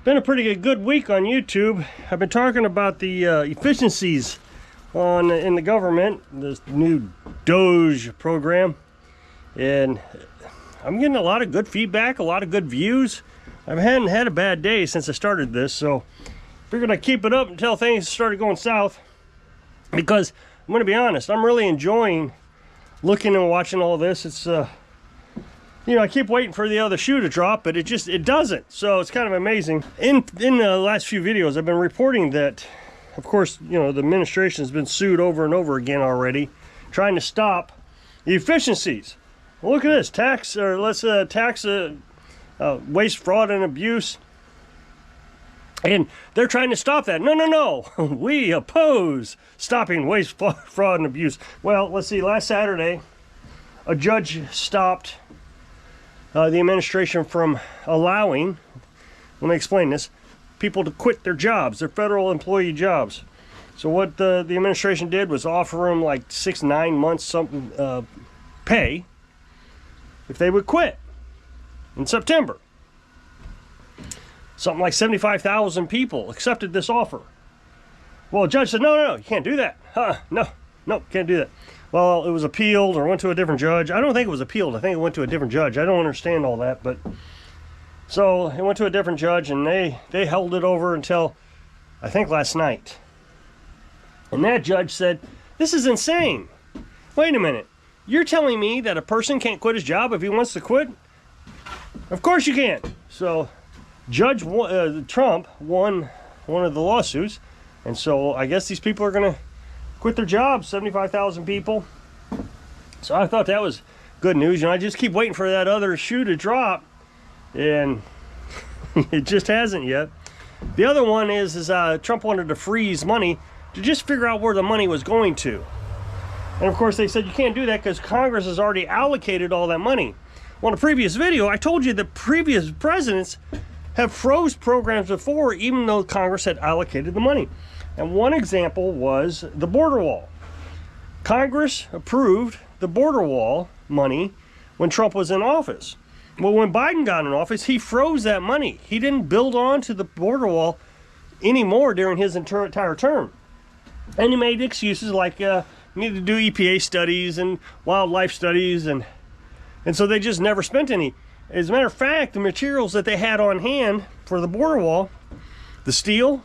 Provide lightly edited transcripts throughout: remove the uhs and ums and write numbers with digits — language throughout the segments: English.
been a pretty good week on YouTube. I've been talking about the efficiencies in the government, this new Doge program, and I'm getting a lot of good feedback, a lot of good views. I hadn't had a bad day since I started this, so figured I'd keep it up until things started going south, because I'm going to be honest, I'm really enjoying looking and watching all this. It's you know, I keep waiting for the other shoe to drop, but it doesn't. So it's kind of amazing. In the last few videos, I've been reporting that, of course, you know, the administration has been sued over and over again already, trying to stop the efficiencies. Well, look at this, tax waste, fraud, and abuse. And they're trying to stop that. No. We oppose stopping waste, fraud, and abuse. Well, let's see, last Saturday, a judge stopped the administration from allowing, let me explain this, people to quit their jobs, their federal employee jobs. So what the administration did was offer them like 6-9 months something pay if they would quit in September. Something like 75,000 people accepted this offer. Well, the judge said, no, you can't do that. No, can't do that. Well, it was appealed or went to a different judge. I don't think it was appealed. I think it went to a different judge. I don't understand all that, but so it went to a different judge, and they held it over until I think last night. And that judge said, this is insane. Wait a minute. You're telling me that a person can't quit his job if he wants to quit? Of course you can. So Judge Trump won one of the lawsuits, and so I guess these people are going to quit their jobs, 75,000 people. So I thought that was good news. You know, I just keep waiting for that other shoe to drop, and it just hasn't yet. The other one is Trump wanted to freeze money to just figure out where the money was going to. And of course they said you can't do that because Congress has already allocated all that money. Well, in a previous video, I told you that previous presidents have froze programs before, even though Congress had allocated the money. And one example was the border wall. Congress approved the border wall money when Trump was in office. Well, when Biden got in office, he froze that money. He didn't build on to the border wall anymore during his entire term. And he made excuses like need to do EPA studies and wildlife studies, and so they just never spent any. As a matter of fact, the materials that they had on hand for the border wall, the steel,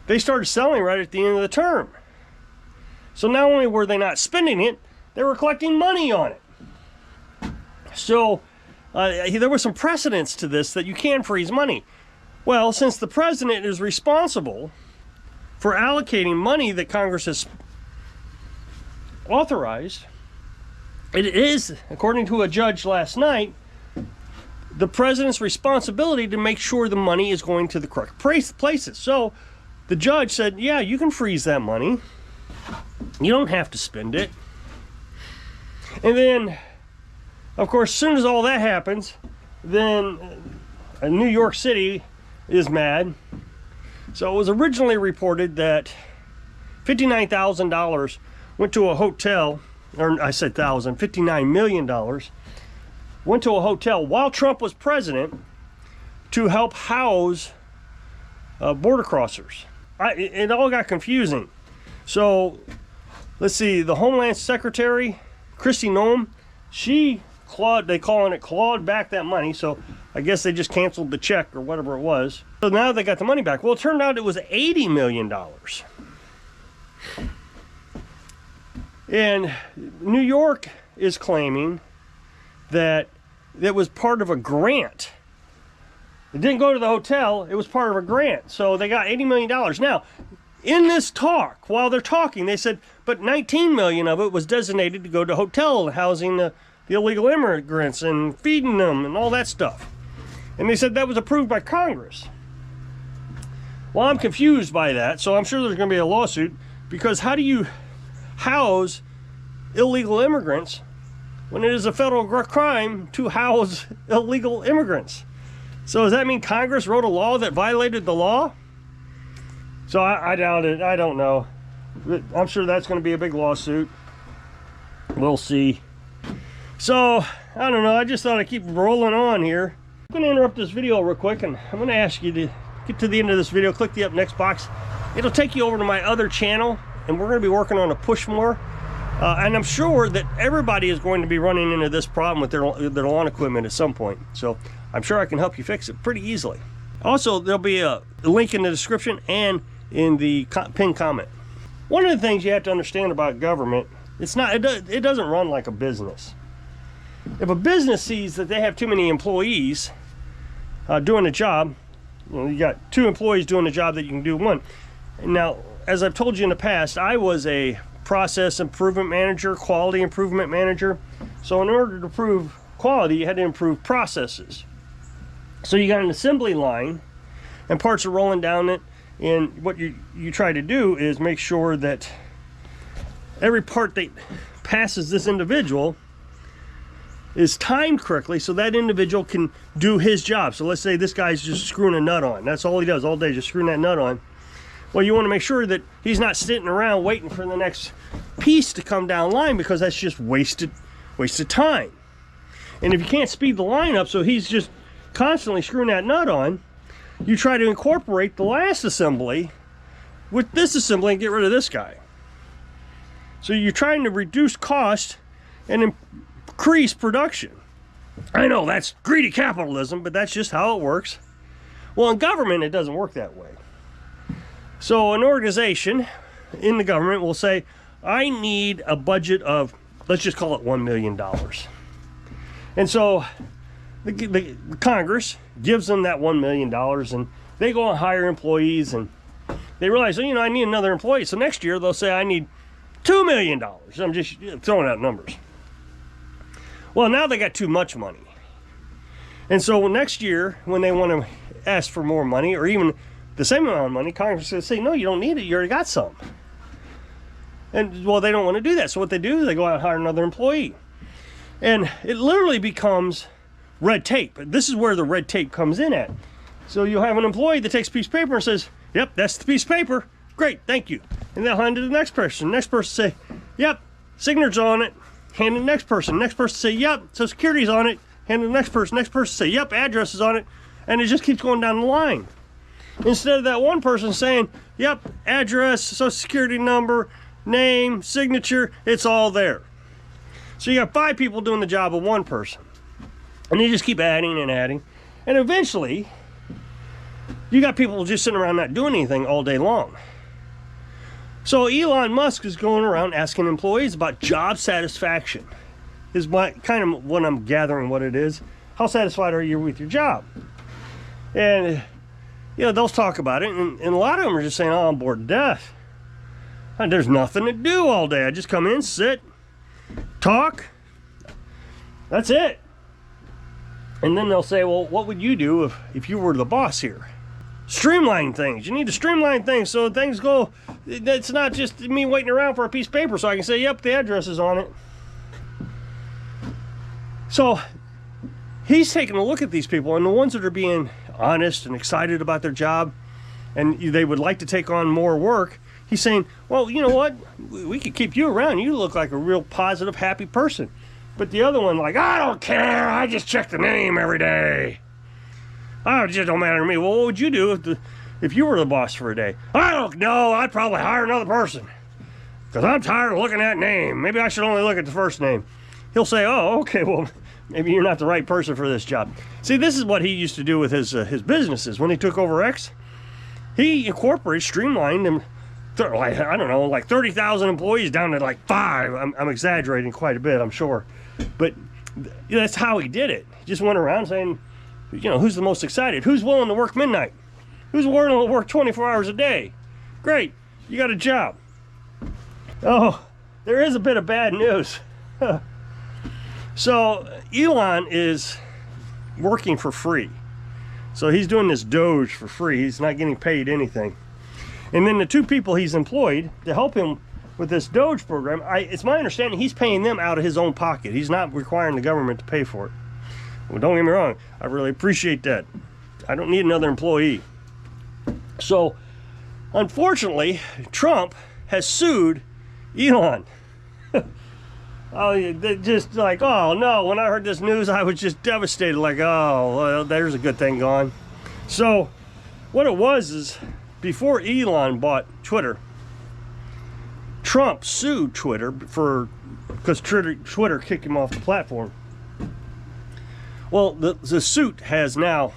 they started selling right at the end of the term. So not only were they not spending it, they were collecting money on it. So there was some precedence to this, that you can freeze money. Well, since the president is responsible for allocating money that Congress has authorized, it is, according to a judge last night, the president's responsibility to make sure the money is going to the correct places. So the judge said, yeah, you can freeze that money. You don't have to spend it. And then, of course, as soon as all that happens, then New York City is mad. So it was originally reported that $59,000 went to a hotel, or I said thousand, $59 million went to a hotel while Trump was president to help house border crossers. It all got confusing. So let's see, the Homeland Secretary, Kristi Noem, they clawed back that money. So I guess they just canceled the check or whatever it was. So now they got the money back. Well, it turned out it was $80 million. And New York is claiming that it was part of a grant. It didn't go to the hotel, it was part of a grant. So they got $80 million. Now, in this talk, while they're talking, they said, but $19 million of it was designated to go to hotel housing the illegal immigrants and feeding them and all that stuff. And they said that was approved by Congress. Well, I'm confused by that, so I'm sure there's going to be a lawsuit, because how do you house illegal immigrants when it is a federal crime to house illegal immigrants? So does that mean Congress wrote a law that violated the law? So I doubt it. I don't know. I'm sure that's going to be a big lawsuit. We'll see. So, I don't know. I just thought I'd keep rolling on here. I'm going to interrupt this video real quick, and I'm going to ask you to get to the end of this video, click the up next box. It'll take you over to my other channel, and we're going to be working on a push more. And I'm sure that everybody is going to be running into this problem with their lawn equipment at some point. So I'm sure I can help you fix it pretty easily. Also, there'll be a link in the description and in the pinned comment. One of the things you have to understand about government, it doesn't run like a business. If a business sees that they have too many employees doing a job, you got 2 employees doing a job that you can do 1. Now, as I've told you in the past, I was a process improvement manager, quality improvement manager. So in order to improve quality, you had to improve processes. So you got an assembly line and parts are rolling down it, and what you try to do is make sure that every part that passes this individual is timed correctly so that individual can do his job. So let's say this guy's just screwing a nut on. That's all he does all day, just screwing that nut on. Well, you want to make sure that he's not sitting around waiting for the next piece to come down line, because that's just wasted time. And if you can't speed the line up so he's just constantly screwing that nut on, you try to incorporate the last assembly with this assembly and get rid of this guy. So you're trying to reduce cost and increase production. I know that's greedy capitalism, but that's just how it works. Well, in government, it doesn't work that way. So an organization in the government will say, I need a budget of, let's just call it $1 million. And so the Congress gives them that $1 million, and they go and hire employees, and they realize, well, I need another employee. So next year they'll say, I need $2 million. I'm just throwing out numbers. Well, now they got too much money. And so next year, when they want to ask for more money, or even the same amount of money, Congress is going to say, no, you don't need it. You already got some. And, well, they don't want to do that. So what they do is they go out and hire another employee. And it literally becomes red tape. This is where the red tape comes in at. So you'll have an employee that takes a piece of paper and says, yep, that's the piece of paper. Great, thank you. And they'll hand it to the next person. The next person say, yep, signature's on it. Hand it to the next person. The next person say, yep, Social Security's on it. Hand it to the next person. Next person say, yep, address is on it. And it just keeps going down the line. Instead of that one person saying, yep, address, Social Security number, name, signature, it's all there. So you got 5 people doing the job of one person. And you just keep adding and adding. And eventually, you got people just sitting around not doing anything all day long. So Elon Musk is going around asking employees about job satisfaction. Is kind of what I'm gathering what it is. How satisfied are you with your job? And they'll talk about it, and a lot of them are just saying, oh, I'm bored to death. And there's nothing to do all day. I just come in, sit, talk. That's it. And then they'll say, well, what would you do if you were the boss here? Streamline things. You need to streamline things so things go. It's not just me waiting around for a piece of paper so I can say, yep, the address is on it. So he's taking a look at these people, and the ones that are being honest and excited about their job and they would like to take on more work, he's saying, well, you know what? We could keep you around. You look like a real positive, happy person. But the other one, like, I don't care. I just check the name every day. Oh, it just don't matter to me. Well, what would you do if you were the boss for a day? I don't know. I'd probably hire another person because I'm tired of looking at name. Maybe I should only look at the first name. He'll say, oh, okay, well, maybe you're not the right person for this job. See, this is what he used to do with his businesses. When he took over X, he incorporated, streamlined them. I don't know, like 30,000 employees down to like 5. I'm exaggerating quite a bit, I'm sure. But that's how he did it. He just went around saying, who's the most excited? Who's willing to work midnight? Who's willing to work 24 hours a day? Great, you got a job. Oh, there is a bit of bad news. So Elon is working for free. So he's doing this Doge for free. He's not getting paid anything. And then the 2 people he's employed to help him with this Doge program, it's my understanding he's paying them out of his own pocket. He's not requiring the government to pay for it. Well, don't get me wrong, I really appreciate that. I don't need another employee. So, unfortunately, Trump has sued Elon. Oh, they just like, oh no, when I heard this news, I was just devastated, like, oh, well, there's a good thing gone. So, What it was is, before Elon bought Twitter, Trump sued Twitter because Twitter kicked him off the platform. Well, the suit has now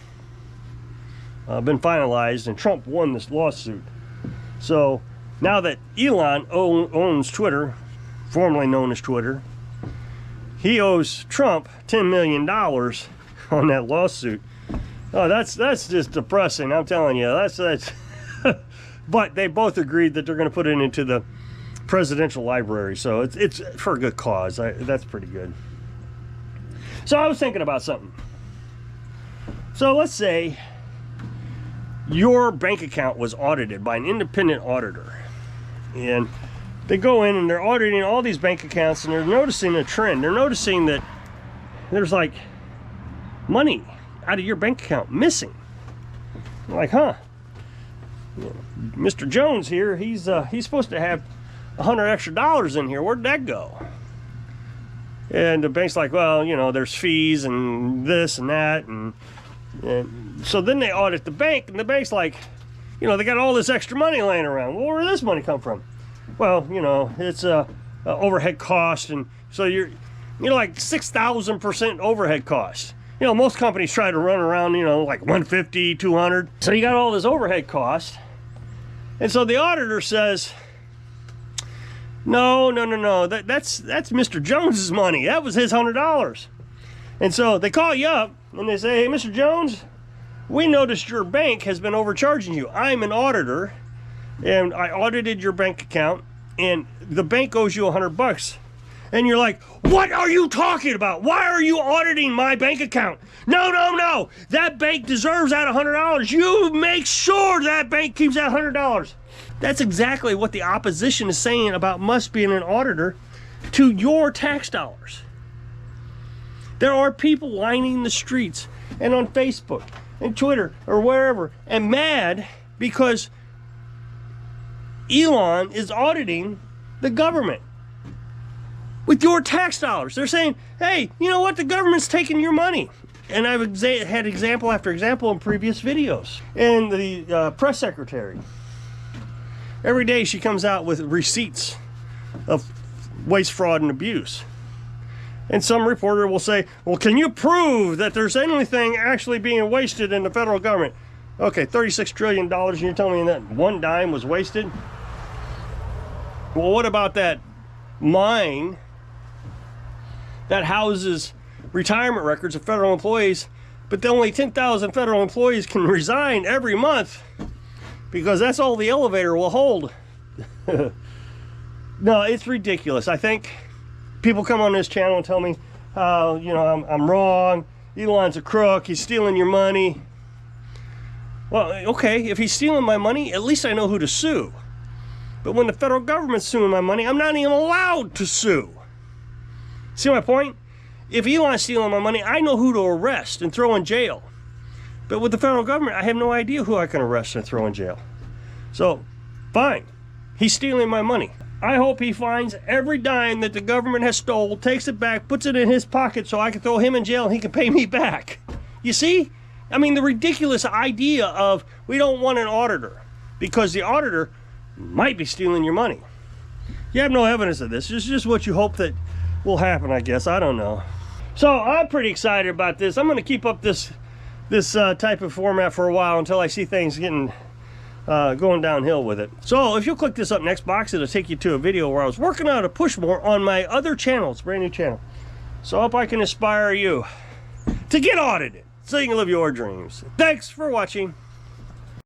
been finalized, and Trump won this lawsuit. So now that Elon owns Twitter, formerly known as Twitter, he owes Trump $10 million on that lawsuit. Oh, that's just depressing. I'm telling you, that's. But they both agreed that they're going to put it into the presidential library, so it's for a good cause. That's pretty good. So I was thinking about something. So let's say your bank account was audited by an independent auditor, and they go in and they're auditing all these bank accounts, and they're noticing a trend. They're noticing that there's like money out of your bank account missing. They're like, huh? Mr. Jones here, he's supposed to have $100 extra in here. Where'd that go? And the bank's like, well, there's fees and this and that, and so then they audit the bank, and the bank's like, they got all this extra money laying around. Well, where did this money come from? Well, it's overhead cost, and so you're like 6,000% overhead cost. Most companies try to run around, like 150, 200. So you got all this overhead cost. And so the auditor says, no, that's Mr. Jones's money. That was his $100. And so they call you up and they say, hey, Mr. Jones, we noticed your bank has been overcharging you. I'm an auditor, and I audited your bank account, and the bank owes you $100. And you're like, what are you talking about? Why are you auditing my bank account? No. That bank deserves that $100. You make sure that bank keeps that $100. That's exactly what the opposition is saying about Musk being an auditor to your tax dollars. There are people lining the streets and on Facebook and Twitter or wherever and mad because Elon is auditing the government with your tax dollars. They're saying, hey, you know what? The government's taking your money. And I've had example after example in previous videos. And the press secretary, every day she comes out with receipts of waste, fraud, and abuse. And some reporter will say, well, can you prove that there's anything actually being wasted in the federal government? Okay, $36 trillion, and you're telling me that one dime was wasted? Well, what about that mine that houses retirement records of federal employees, but only 10,000 federal employees can resign every month because that's all the elevator will hold? No, it's ridiculous. I think people come on this channel and tell me, I'm wrong. Elon's a crook. He's stealing your money. Well, okay, if he's stealing my money, at least I know who to sue. But when the federal government's suing my money, I'm not even allowed to sue. See my point? If Elon's stealing my money, I know who to arrest and throw in jail. But with the federal government, I have no idea who I can arrest and throw in jail. So, fine. He's stealing my money. I hope he finds every dime that the government has stole, takes it back, puts it in his pocket so I can throw him in jail and he can pay me back. You see? I mean, the ridiculous idea of we don't want an auditor because the auditor might be stealing your money. You have no evidence of this. It's just what you hope that will happen, I guess. I don't know. So I'm pretty excited about this. I'm going to keep up this type of format for a while until I see things getting going downhill with it. So if you'll click this up next box, it'll take you to a video where I was working on a push more on my other channel. It's a brand new channel. So I hope I can inspire you to get audited so you can live your dreams. Thanks for watching.